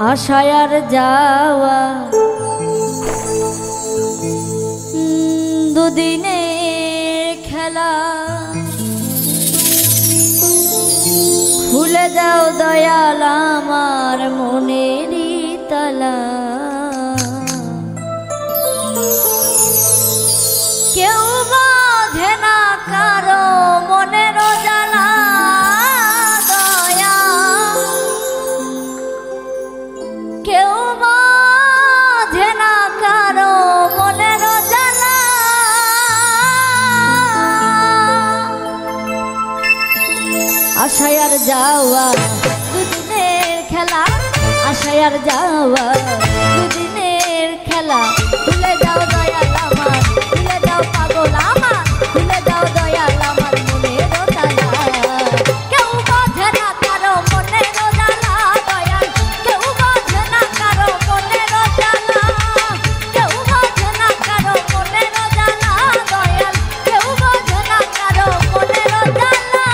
আশায় আর যাওয়া দুদিনের খেলা, খুলে দাও দয়াল আমার মনেরই তালা। কেউ বাঁধে না কারো মনের জ্বালা, দয়া কেউ বাঁধে না কারো মনের জ্বালা। আশায় আর যাওয়া দুদিনের খেলা, আশায় আর যাওয়া দুদিনের খেলা, ভুলে যাও দয়াল আমার, ভুলে যাও পাগল আমার, ভুলে যাও দয়াল আমার মনের জ্বালা। কেউ বাঁধে না কারো মনের জ্বালা, দয়াল কেউ বাঁধে না কারো মনের জ্বালা, কেউ বাঁধে না কারো মনের জ্বালা, দয়াল কেউ বাঁধে না কারো মনের জ্বালা।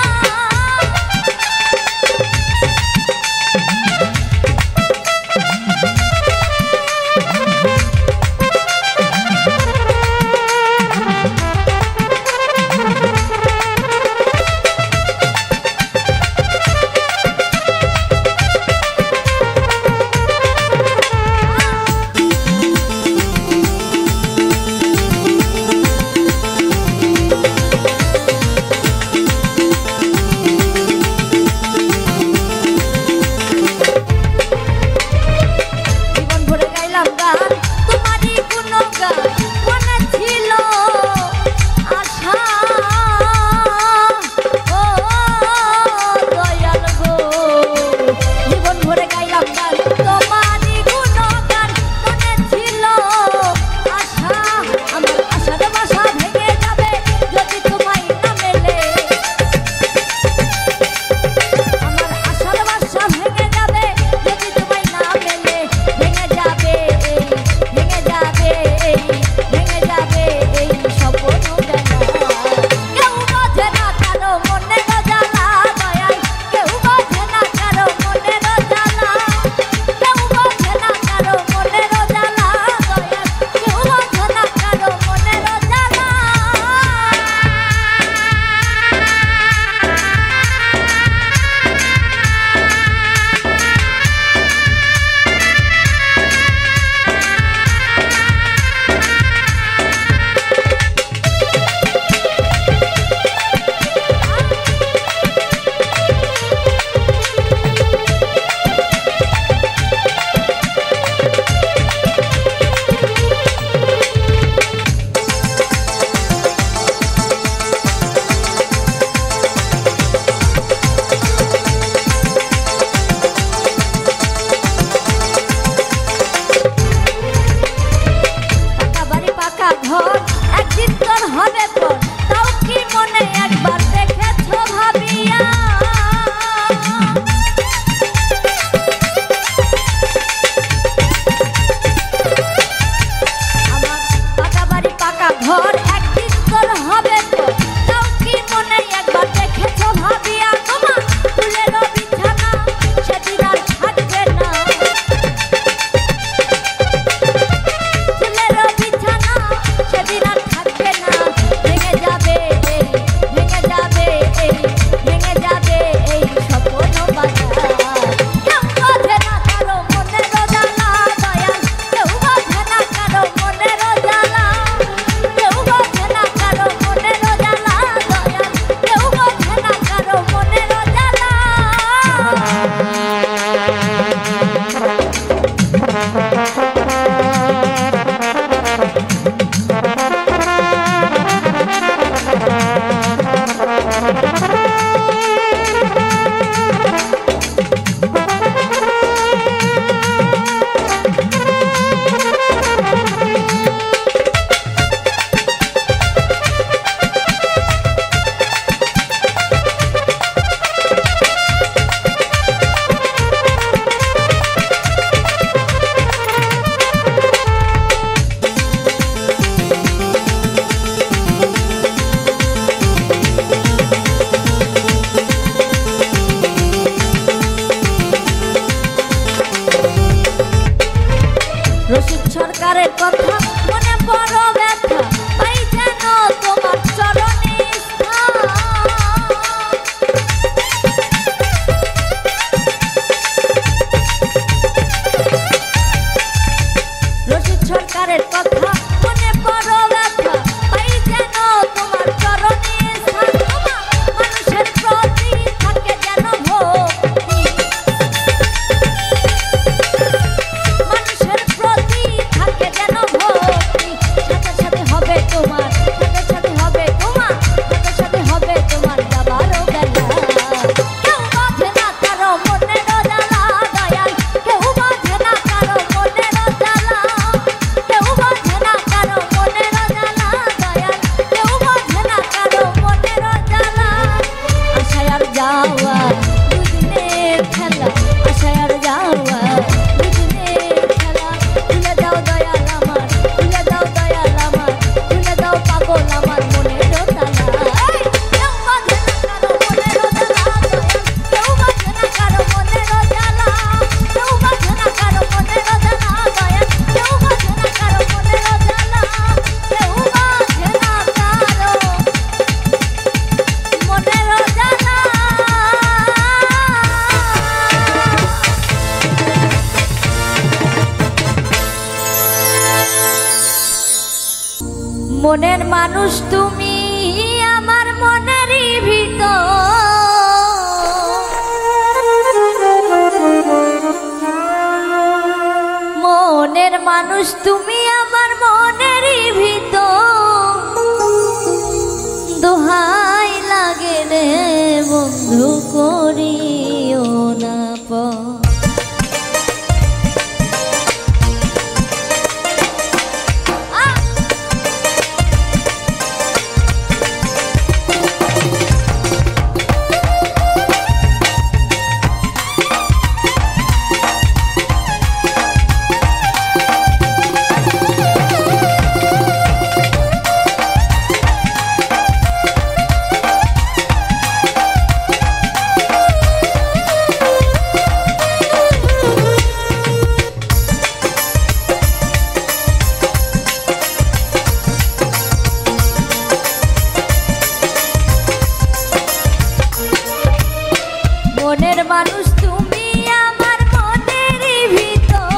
যাওয়া দুদিনের খেলা, আশায় আর যাওয়া দুদিনের খেলা। খুলে দাও দয়াল আমার, খুলে দাও দয়াল আমার, খুলে দাও পাগল আমার মনের তালা। কেউ বাঁধে না কারো মনের জ্বালা দয়াল, কেউ বাঁধে না কারো মনের জ্বালা, কেউ বাঁধে না কারো মনের জ্বালা দয়াল, কেউ বাঁধে না কারো মনের জ্বালা, কেউ বাঁধে না কারো মনের জ্বালা। মনের মানুষ তুমি আমার মনেরই ভিতর, মনের মানুষ তুমি আমার মনেরই ভিতর। দোহাই লাগে রে বন্ধু করিও না পর। মনের মানুষ তুমি আমার মনেরই ভিতর,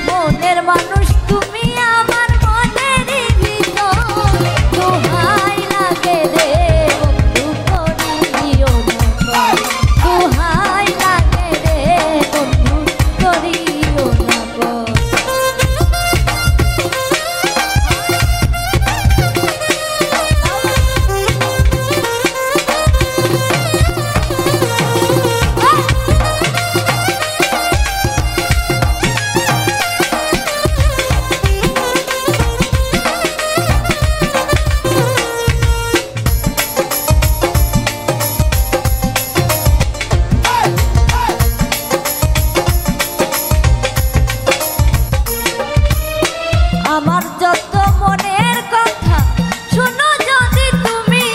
মনের মানুষ তুমি আমার মনেরই ভিতর। দোহাই লাগে রে বন্ধু করিও না পর, দোহাই লাগে রে বন্ধু করিও না পর। আমার যত মনের কথা শোনো যদি তুমি,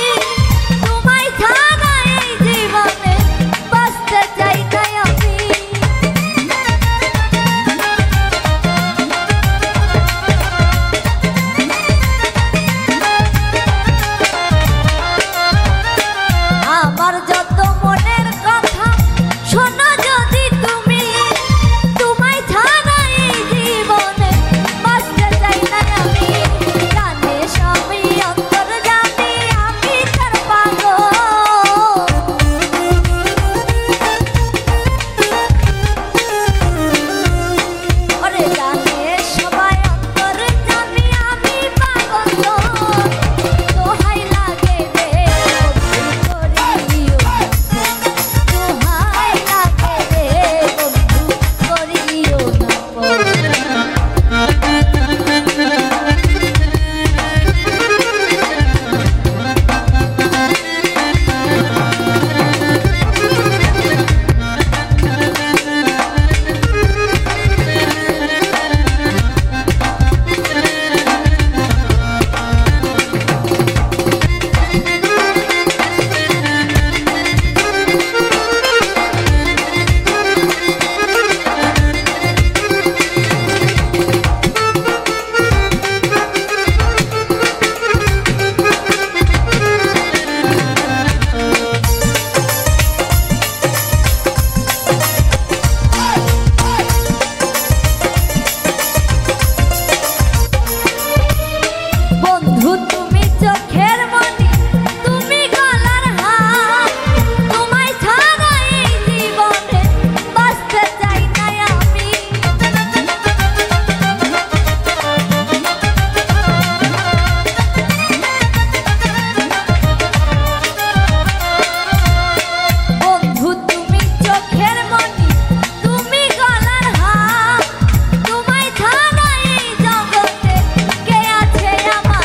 তোমায় ছাড়া এই জীবনে বাঁচতে চাই তাই আমি। আমার যত মনের কথা শোনো যদি তুমি, তোমায় ছাড়া এই জীবনে বাঁচতে চাই না আমি। জানে সবই অন্তর জানি আমি তার পাগল, ওরে জানে সবাই অন্তর জানি আমি পাগল। দোহাই লাগে রে বন্ধু করিও না পর, দোহাই লাগে রে বন্ধু করিও না পর। বন্ধু তুমি চোখের মনি, তুমি গলার হার, তোমায় ছাড়া এই জীবনে বাঁচতে চাই না আমি। বন্ধু তুমি চোখের মনি, তুমি গলার হার, তোমায় ছাড়া এই জগতে কে আছে আমার।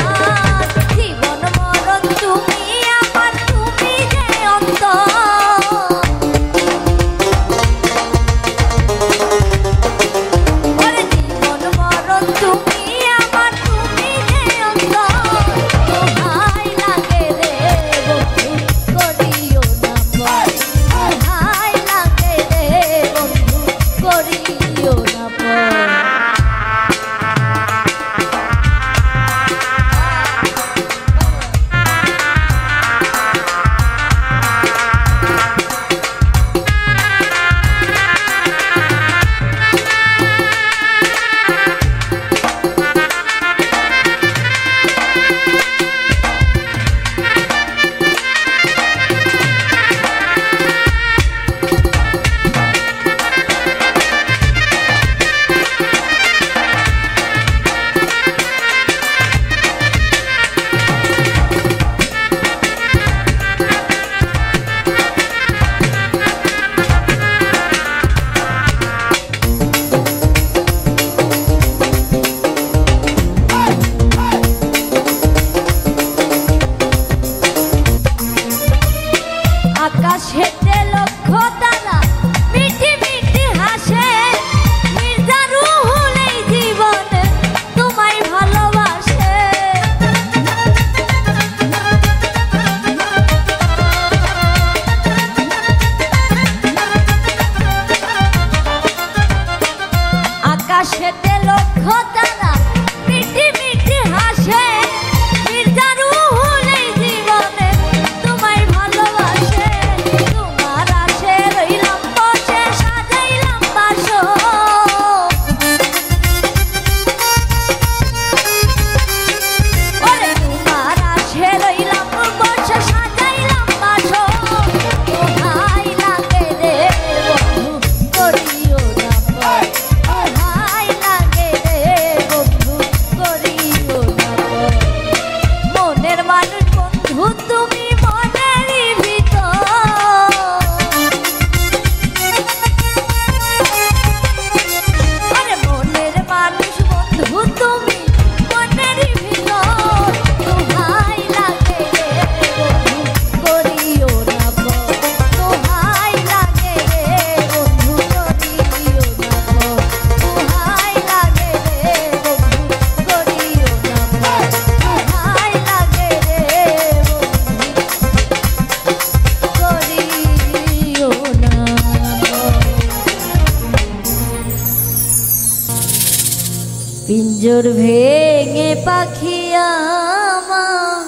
পিঞ্জর ভেঙে পাখি আমার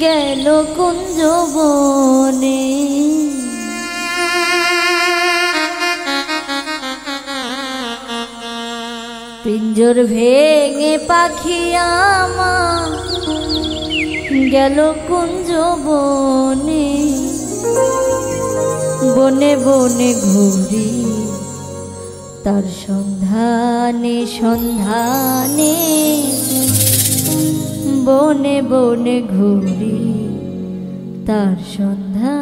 গেল কুঞ্জ বনে। পিঞ্জর ভেঙে পাখি আমার গেল কুঞ্জ বনে। বনে বনে ঘুরি তার সন্ধানে সন্ধানে, বনে বনে ঘুরি তার সন্ধানে।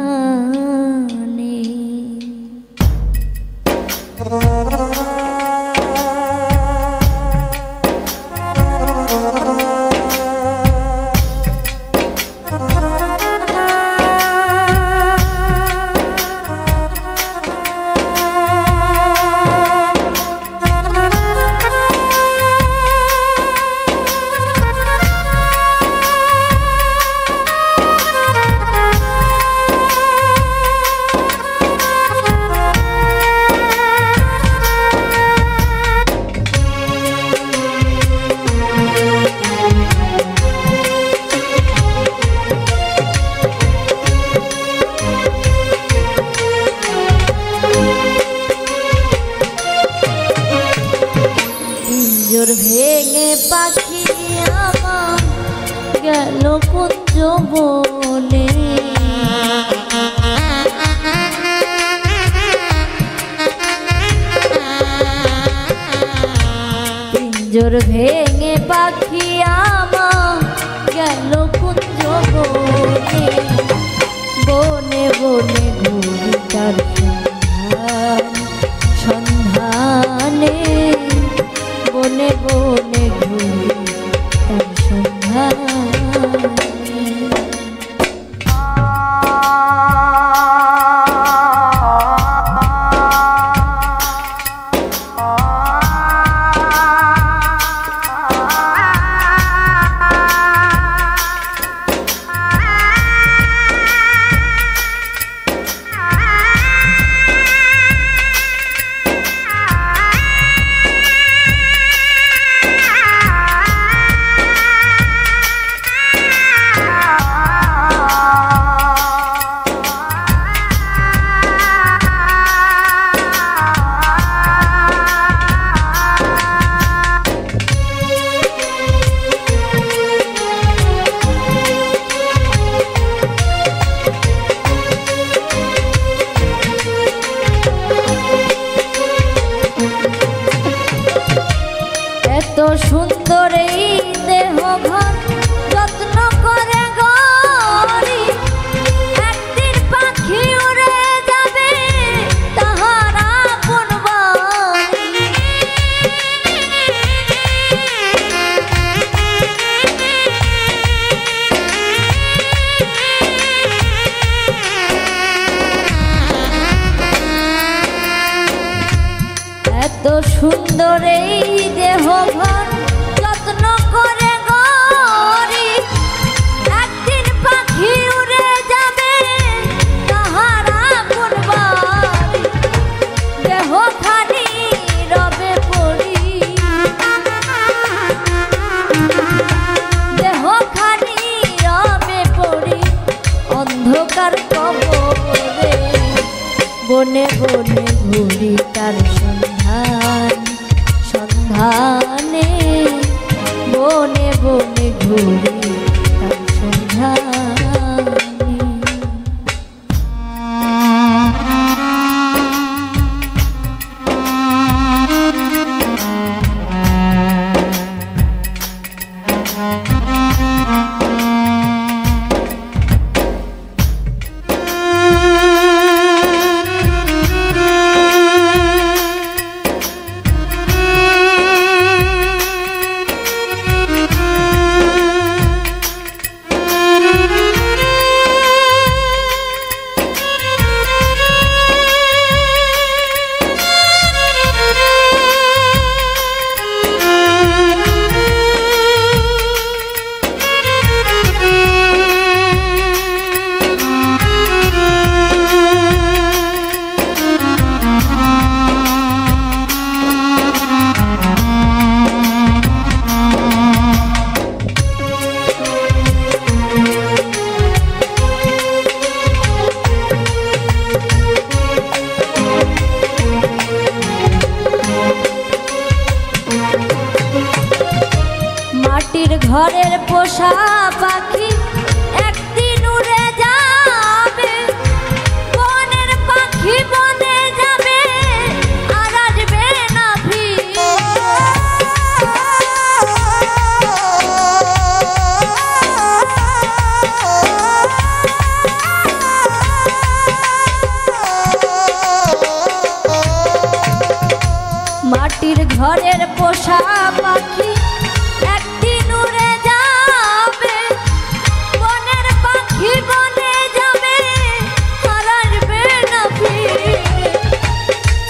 পিঞ্জর ভেঙে পাখি আমার গেল কুঞ্জ বনে। পিঞ্জর ভেঙে পাখি আমার গেল কুঞ্জ বনে। বনে বনে ঘুরি তার সন্ধানে, বনে বনে ঘুরি তার সন্ধানে। এত সুন্দর এই দেহ ঘর যত্ন করে গড়ি, একদিন পাখি উড়ে যাবে তাহার আপন বাড়ি। এত সুন্দর এই দেহ ঘর যত্ন করে গড়ি, একদিন পাখি উড়ে যাবে তাহার আপন বাড়ি। দেহ খানি রবে পড়ি, দেহ খানি রবে পড়ি অন্ধকার কবরে। বনে বনে ঘুরি তার সন্ধান সন্ধানে, বনে বনে ঘুরি তার সন্ধানে। মাটির ঘরের পোষা পাখি একদিন উড়ে যাবে, বনের পাখি বনে যাবে আর আসবে না ফিরে। মাটির ঘরের পোষা পাখি একদিন উড়ে যাবে, বনের পাখি বনে যাবে আর আসবে না ফিরে।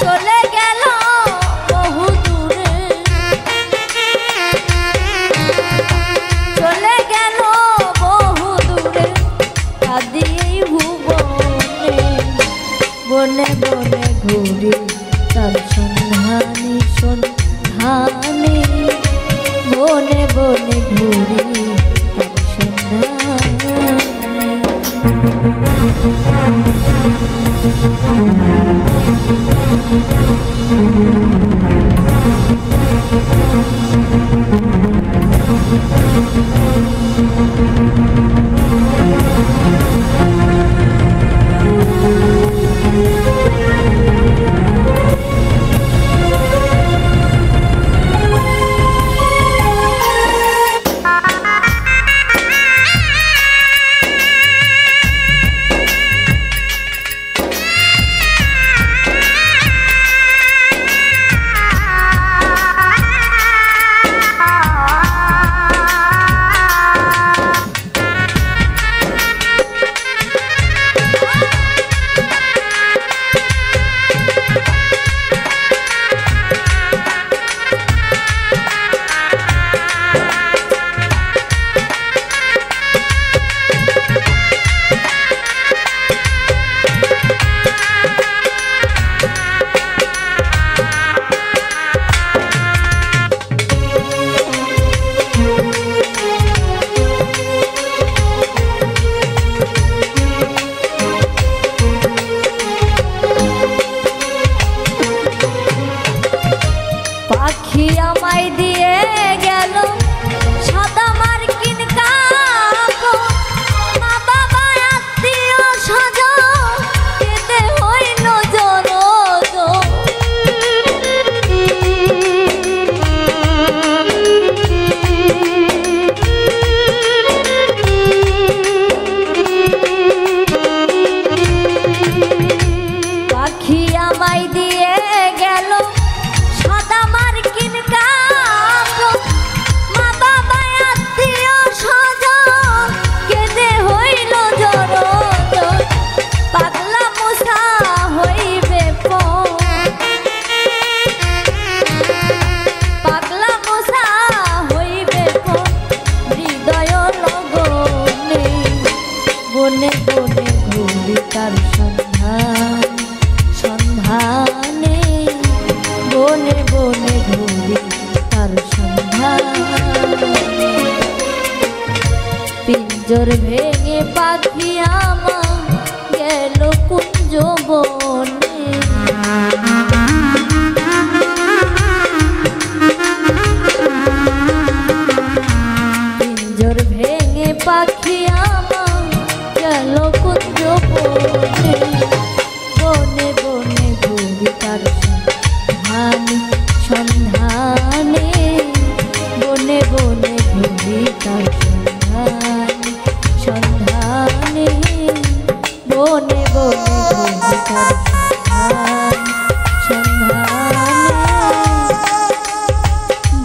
চলে গেল বহু দূরে, চলে গেল বহু দূরে, কাঁদিয়েই ভুবনে। বনে বনে ঘুরি তার সন্ধানে সন্ধানে, বনে বনে ঘুরি তার সন্ধানে। পাখি আমায় দিয়ে গেল সাদা মার্কিন কাপড়, মা বাবা আত্মীয় স্বজন কেঁদে হইল জনজন। পাখি আমায় দিয়ে গেল সাদা মার্কিন কাপড়, মা বাবা আত্মীয় স্বজন কেঁদে হইল জনজন। পাগলা মুসা হইবে পাগলা মুসা হইবে হৃদয় লগনে। বনে বনে ঘুরি তার সন্ধান সন্ধানে, বনে বনে ঘুরি তার সন্ধানে। পিঞ্জর ভেঙে পাখি আমার গেল কুঞ্জ বনে, পিঞ্জর ভেঙে পাখি আমার গেল কুঞ্জ বনে। বনে বনে ঘুরি তার সন্ধানে সন্ধানে, বনে বনে ঘুরি তার সন্ধানে সন্ধানে, বনে বনে ঘুরি তার সন্ধানে সন্ধানে,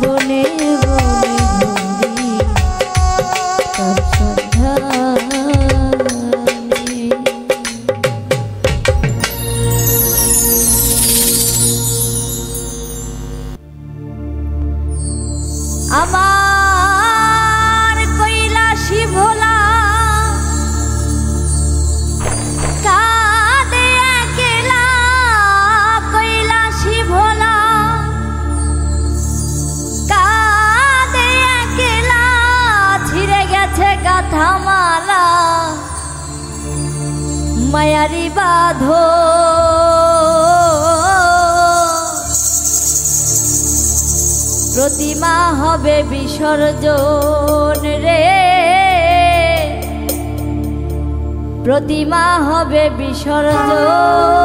বনে বনে ঘুরি তার সন্ধানে। আমার কৈলাসী ভোলা কাঁদে একলা, কৈলাসী ভোলা কাঁদে একলা, ছিঁড়ে গেছে গাথা মালা মায়ারি বাঁধন। প্রতিমা হবে বিসর্জন রে, প্রতিমা হবে বিসর্জন।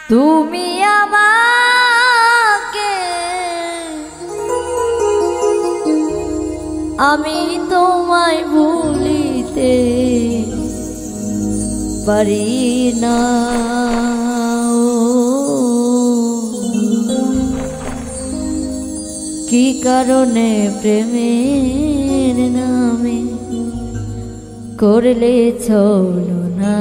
তুমি আমাকে আমি তোমায় ভুলিতে পারি না। কি কারণে প্রেমের নামে করলে ছলনা,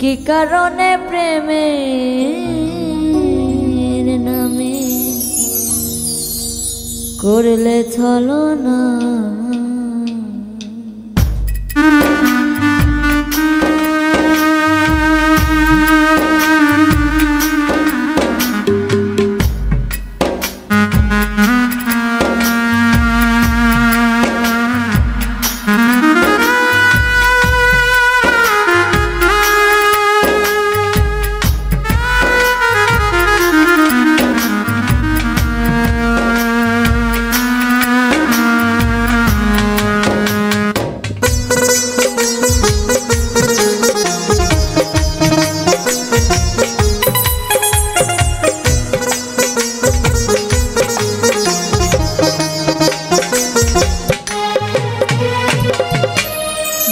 কি কারণে প্রেমের নামে করলে ছলনা।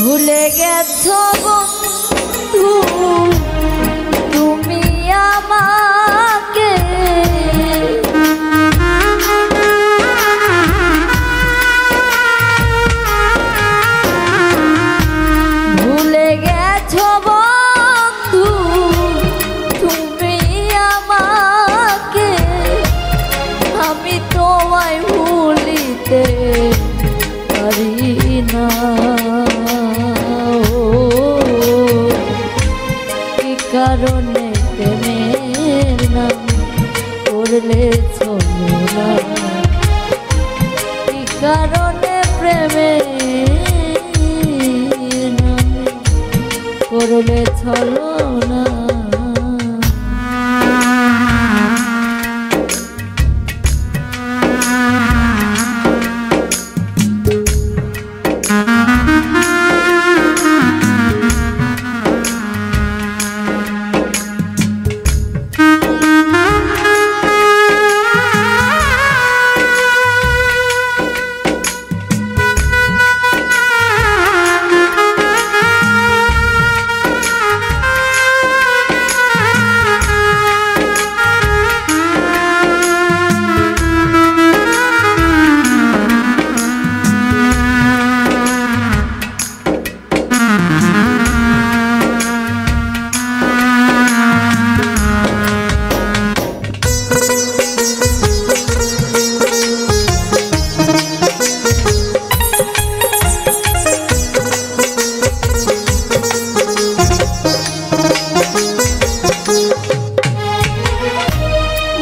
ভুলে গেছো বন্ধু তুমি আমাকে, ভুলে গেছো বন্ধু তুমি আমাকে, আমি তোমায় ভুলিতে পারি না। কারণে প্রেমের নাম করলে ছলনা, কি কারণে প্রেমের নাম করলে ছলনা।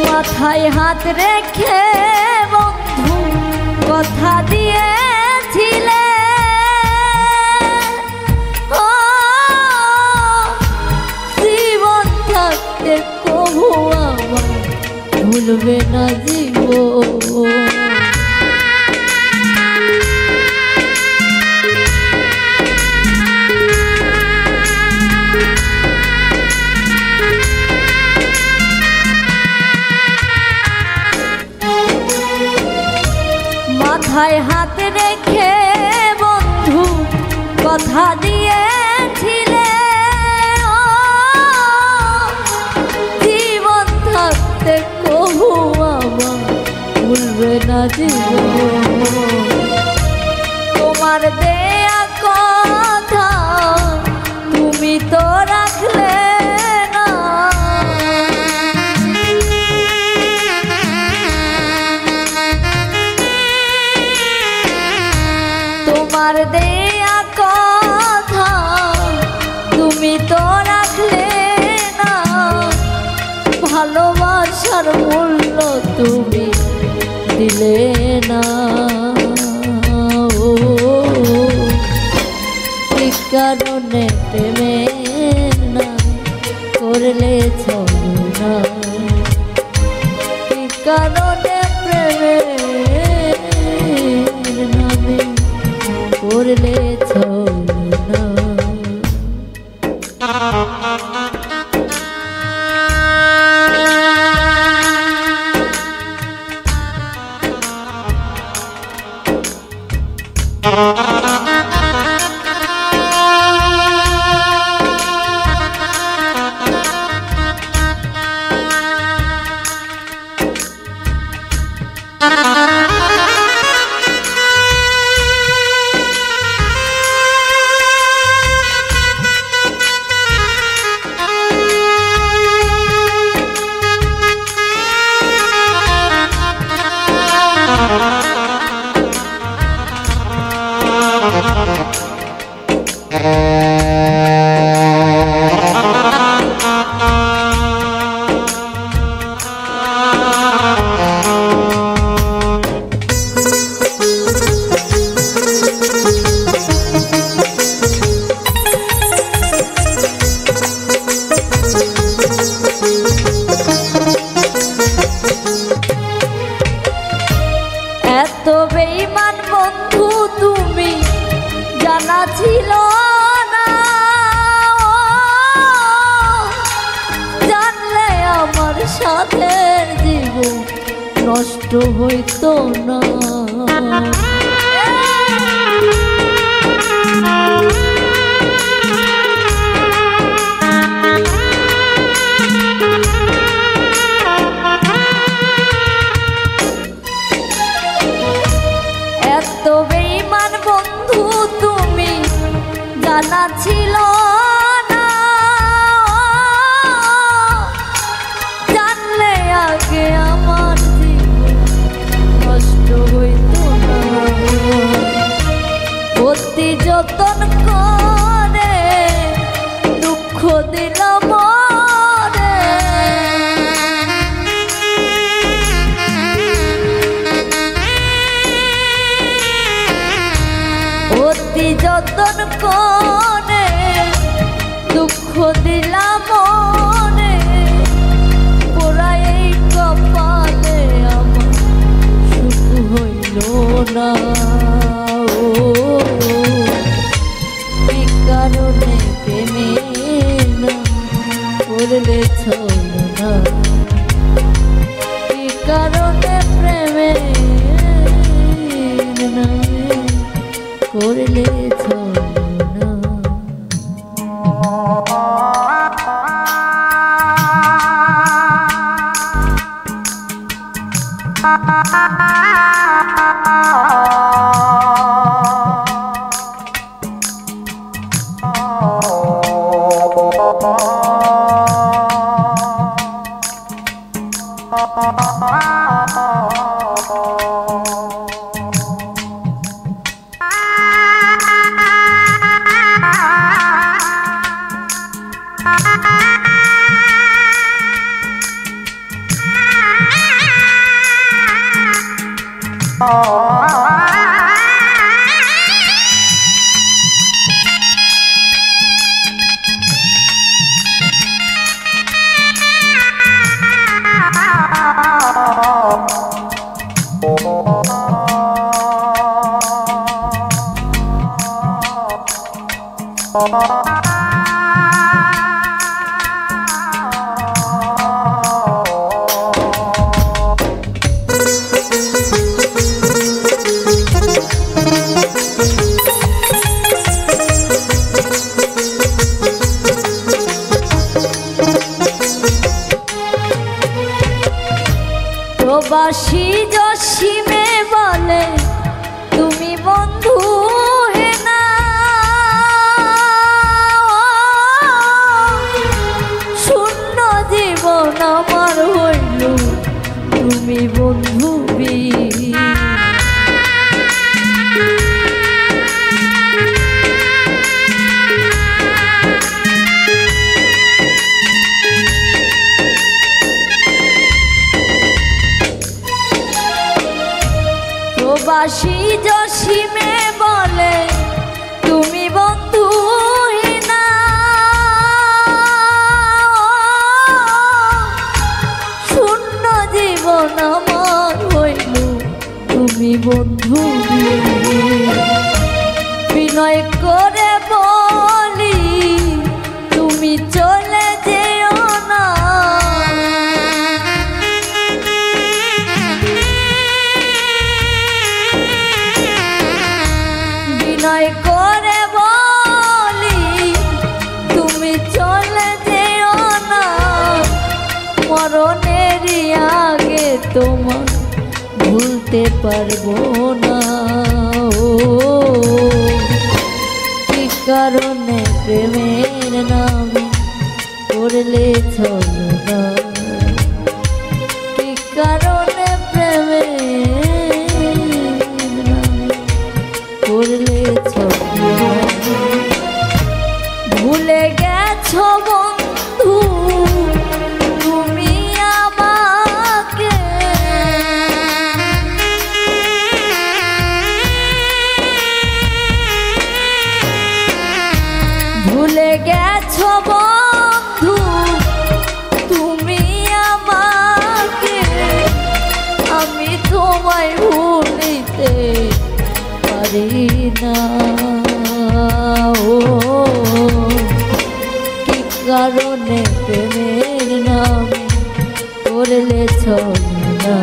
মাথায় হাত রেখে বন্ধু কথা দিয়েছিলে, ও জীবন থাকতে কবু আমার ভুলবে না জীবন। মাথায় হাত রেখে বন্ধু কথা দিয়েছিলে, জীবন থাকতে কবু আমার ভুলবে না জীবন। তোমার দেয়া কথা তুমি তো রাখলে না, তোমার দেয়া কথা তুমি তো রাখলে না, ভালোবাসার মূল্য তুমি দিলে না। কি কারণে প্রেমের নাম করলে ছলনা, কি কারণে প্রেমের নামে করলে ছলনা। এত বেঈমান বন্ধু তুমি জানা ছিল না, জানলে আমার সাথের জীবন নষ্ট হইতো না। এত বেঈমান বন্ধু তুমি জানা ছিল না, জানলে আগে আমার জীবন নষ্ট হইতো না। অতি যতন করে দুঃখ দিলাম মরে, অতি যতন করে দুঃখ দিলাম মনে, পোড়াই এই কপালে আমার সুখ হইল না। এই কারণে প্রেমে না করলে চলো না, এই কারণে প্রেমে না করলে চলো না। প্রবাসী জসিমে বলে তুমি বন্ধু হে না, শূন্য জীবন আমার হইল তুমি বন্ধু বিহীন। প্রবাসী জসিমে বলে তুমি বন্ধু না, শূন্য জীবন আমার হইল তুমি বন্ধু বিনয় করে বলি তুমি চলে যেও না, বিনয় করে বলি তুমি চলে যেও না, মরণেরই আগে তোমার ভুলতে পারবো না। ও কি কারণে প্রেমের নামে করলে ছলনা, কি কারণে প্রেমের নামে করলে ছলনা। ভুলে গেছো বন্ধু তুমি আমাকে, ভুলে গেছো বন্ধু তুমি আমাকে, আমি তোমায় ভুলিতে পারি না। ও কি কারণে প্রেমের নামে করলে ছলনা,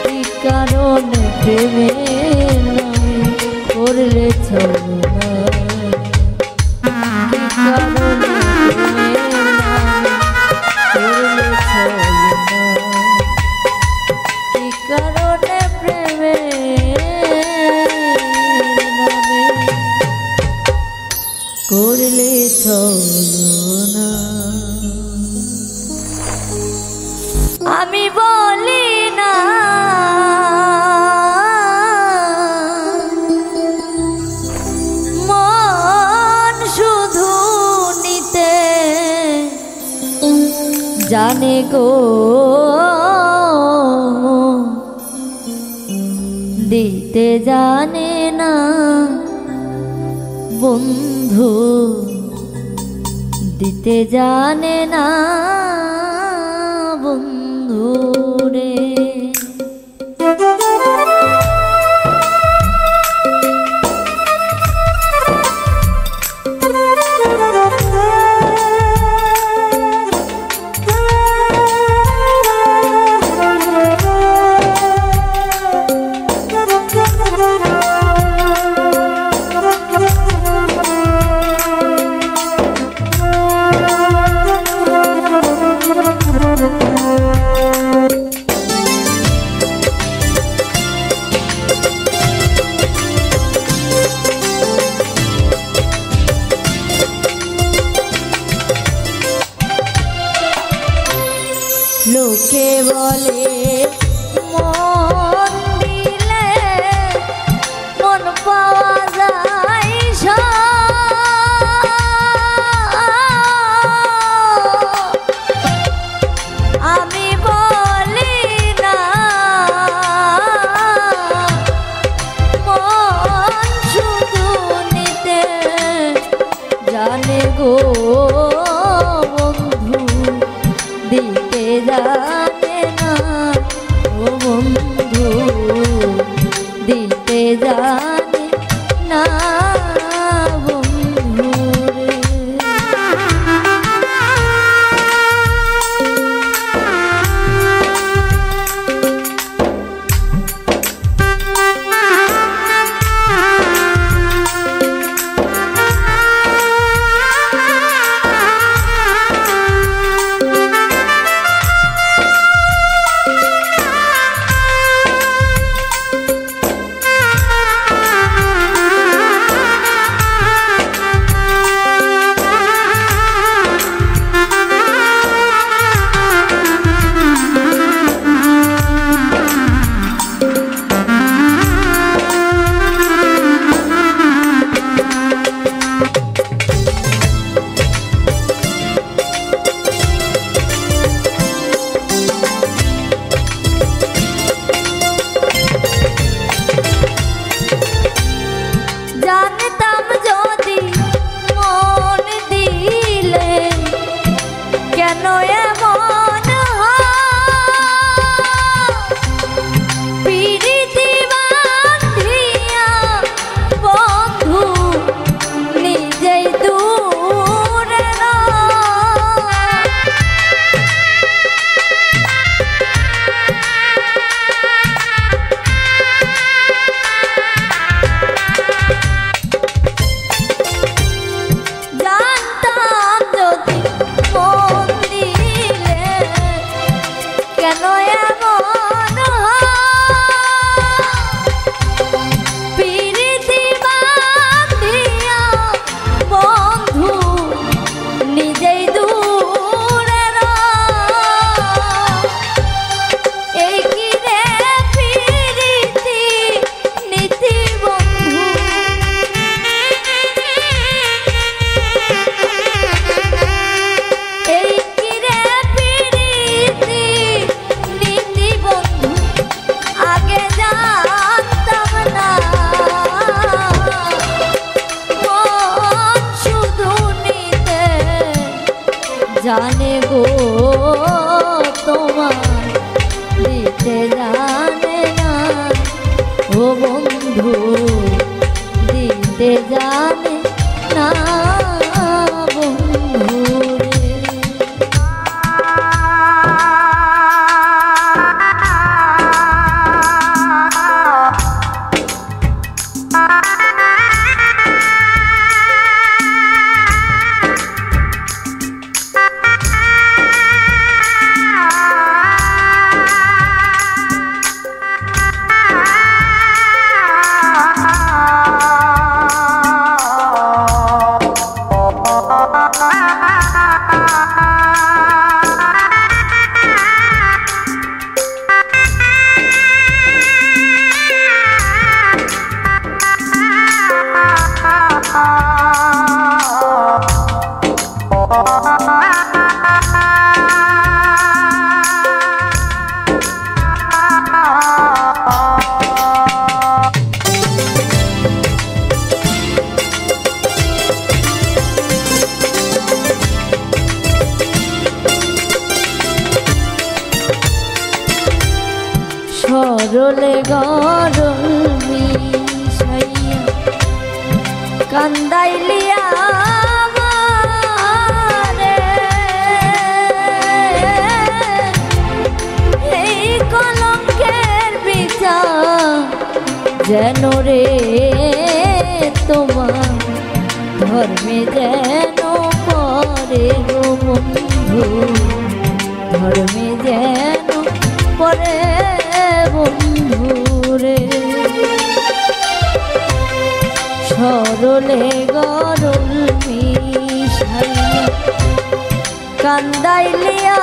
কি কারণে প্রেমের নামে করলে ছলনা, কি কারণে প্রেমের নামে করলে ছলনা, কি কারণে প্রেমের নামে করলে ছলনা। আমি বলি না মন শুধু নিতে জানে গো, দিতে জানে না বন্ধু, দিতে জানে না বন্ধু রে। লোকে বলে মন দিলে মন পাওয়া যায় আমি বলি না মন শুধু নিতে জানে গো বন্ধু, দিতে জানে না ও বন্ধু, দিতে জানে না বন্ধু রে। দিতে জানে না বন্ধুরে। সরলে গরল মিশাইয়া কান্দাইলিয়া আমারে, এই কলঙ্কের বিচার যেন রে তোমার ধর্মে যেন পরে গো বন্ধু, ধর্মে যেন পরে বন্ধুরে। সরলে গরল মিশাইয়া কান্দাইলিয়া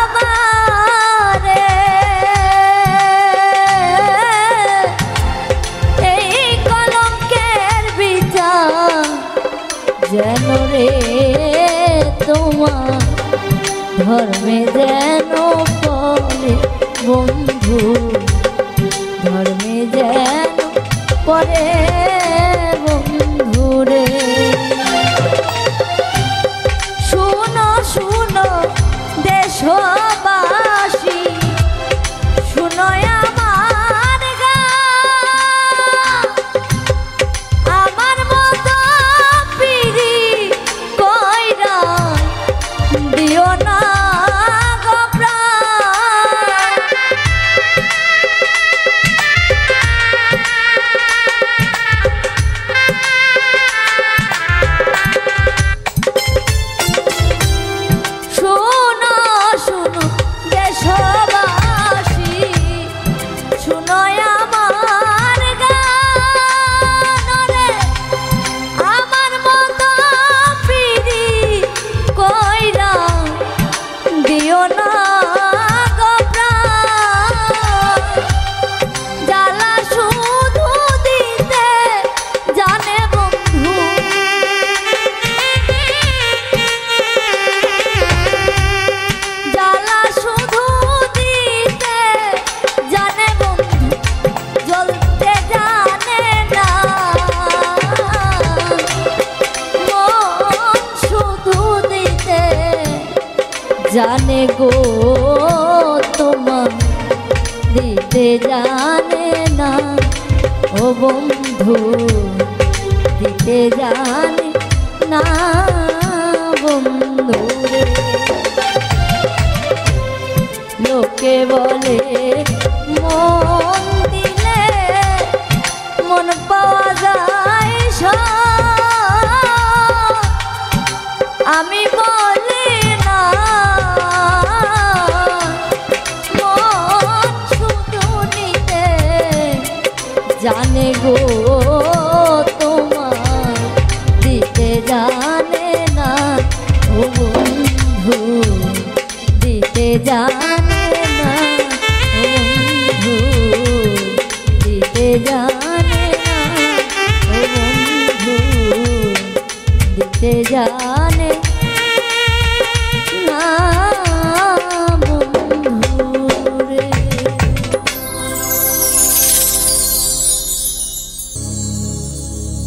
আমারে, এই কলঙ্কের বিচার যেন রে তোমার ধর্মে যেন পরে বন্ধু, ধর্মে যেন পরে বন্ধুরে। শুনো শুনো দেশবাসী, শুনো আমার গান, আমার মতো পিরি কইরা দিও না জানে গো তোমার দিতে জানে না ও বন্ধু, দিতে জানে না বন্ধুরে। লোকে বলে মন দিলে মন পাওয়া যায় সব, আমি বলি না মন শুধু নিতে জানে গো তোমার দিতে জানে না ও বন্ধু, দিতে জানে না ও বন্ধু, দিতে জানে না ও বন্ধু, দিতে জানে না বন্ধুরে।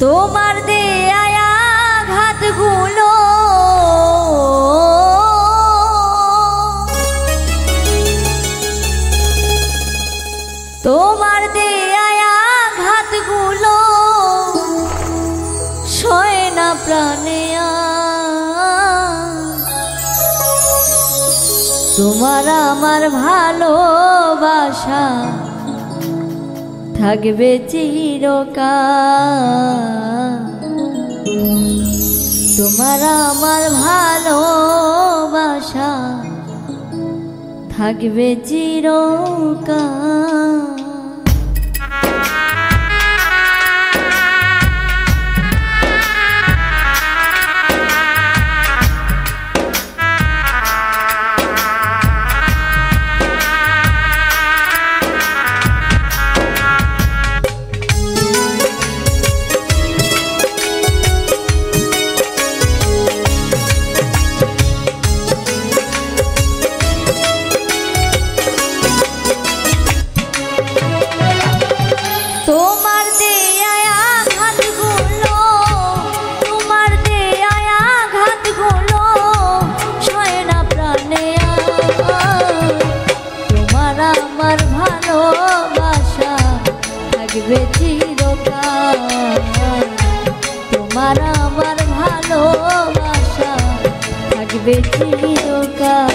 তোমার দেয়া আঘাতগুলো তোমার দেয়া আঘাতগুলো তোমার আমার ভালোবাসা থাকবে চিরকাল। তোমার আমার ভালোবাসা থাকবে চিরকাল। তোমার আমার ভালোবাসা থাকবে চিরকাল। তোমার আমার ভালোবাসা থাকবে চিরকাল।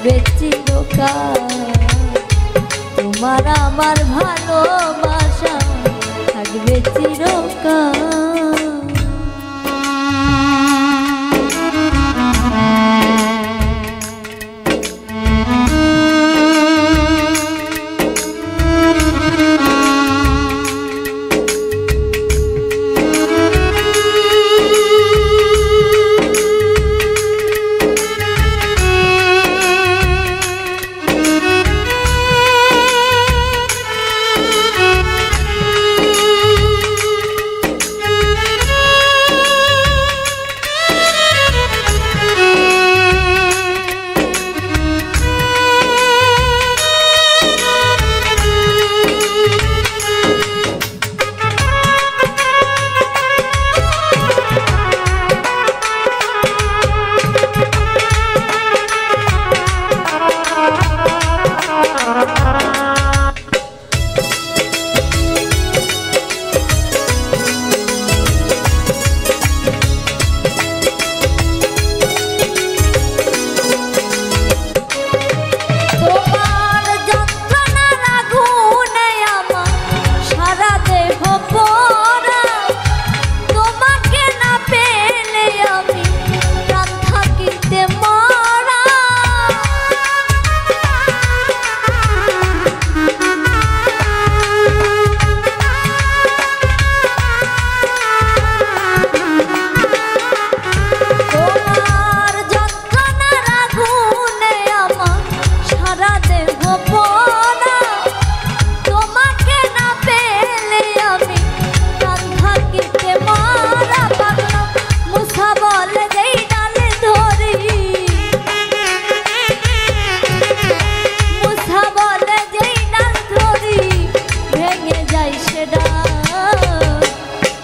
থাকবে চিরকাল। তোমার আমার ভালোবাসা থাকবে চিরকাল।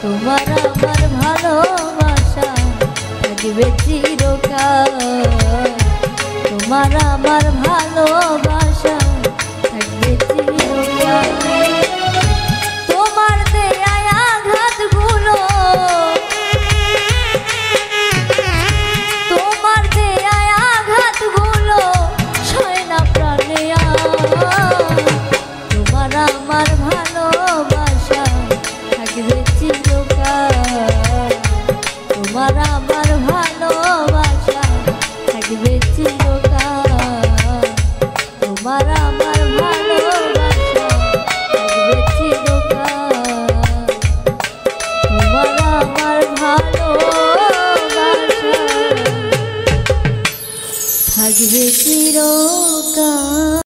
তোমার আমার ভালোবাসা থাকবে চিরকাল। তোমার আমার ভালোবাসা থাকবে চিরকাল। তোমার দেয়া আঘাতগুলো, তোমার দেয়া আঘাতগুলো সয় না প্রাণে। তোমার আমার ভালোবাসা থাকবে চিরকাল। তোমার আমার ভালোবাসা থাকবে চিরকাল। তোমার আমার ভালোবাসা থাকবে চিরকাল। তোমার আমার ভালোবাসা থাকবে চিরকাল।